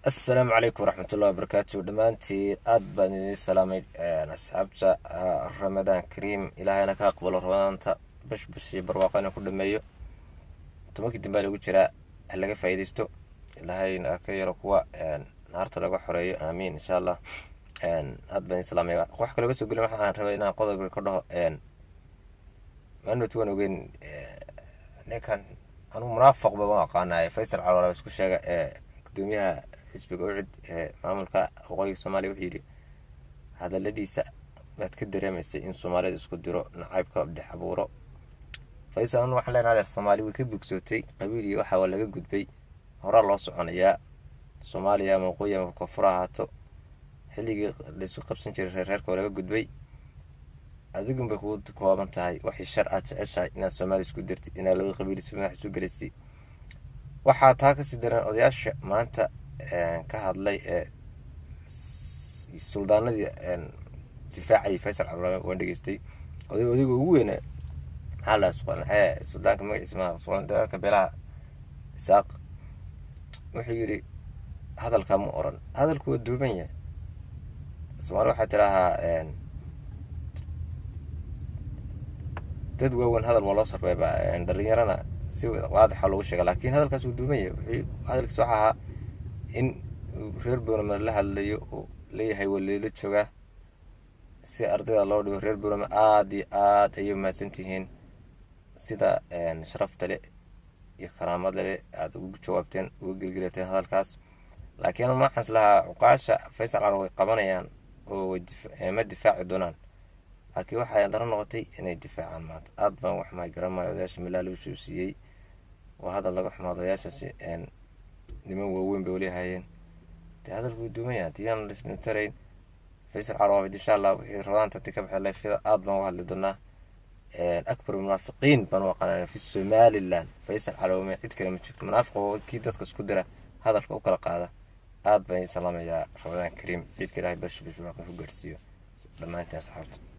السلام عليكم ورحمة الله وبركاته. دمانتي أد بني السلام أصحابتا رمضان كريم إلهي أنا كأقبل رمضان بش برواقنا كل مايو تمكن دمالي وجرا هلا فايدستو إلهي نأكير قوة نهارت لقوا حرية آمين إن شاء الله. أد بني السلام وحكي له بس يقول ما حنا ربينا قدر بالكره ما إنه تونا وين كان أنا مرافق بواقعنا فيصل على بس كل شيء قدوميها xisbiga ucid maamulka waqooyiga soomaaliya wuxuu yidhi hadaladiisa baad ka dareemaysay in soomaalida isku diro nacaybka dhex abuuro. faysal anu waxaan leenahay adeer soomaali way ka bogsootay qabiilii waxa waa laga gudbay horaa loo soconayaa. soomaaliya ama waqooyi ama koonfur ahaato xilligii laysu qabsan jiray reerka waa laga gudbay. adigun bay kugu kooban tahay waxay shar aad jeceshahay inaad soomaali isku dirtid inaad laba qabiil madax isu gelisay. waxaa taa kasii daran odayaasha maanta ka hadlay suldaanadii difaacay faysal cabdulaahi waan dhageystay odayga ugu weyn maxaa la suldaanka magaciisa ma suldaanka beelaha isaaq wuxuu yidhi hadalkaa ma oran hadalku waa duuban yahay. soomaali waxaa tiraahaa dad waaweyn hadal waa loo sarbeeba dhalinyarana si waadaxa loogu sheega laakiin hadalkaas wuu duuban yahay. hadalkiis waxa ahaa in reer boorama la hadlayo oo leeyahay waleelo jooga si ardayda loo dhigo. reer boorama aad iyo aad ayay mahadsantihiin sida sharafta leh iyo karaamad leh aad ugu jawaabteen ugu gelgelateen hadalkaas. laakiin ma waxaan islahaa cuqaasha faysal cali way qabanayaan oo ma difaaci doonaan laakiin waxay daran noqotay inay difaacaan maanta. aad baan wax maay garamayo odayaasha milaaluushu siiyey waa hadal laga xumaado odayaashaasi niman waaweyn bay weli hayeen dee hadalku duuman yahay haddii aan lisna tarayn faysal cali insha allah wixii rabaanta ka baxay leefyada aad baan uga hadli doonaa. akbar munaafiqiin baan u aqaanaa fi somaliland faysal cali cid kale ma jirto. munaafiq oo kii dadka isku dira hadalka u kala qaada. aad baan salaamayaa ramadaan kariim ciidka ilaahay bash ku gaarsiiyo dhammaantiin asxaabta.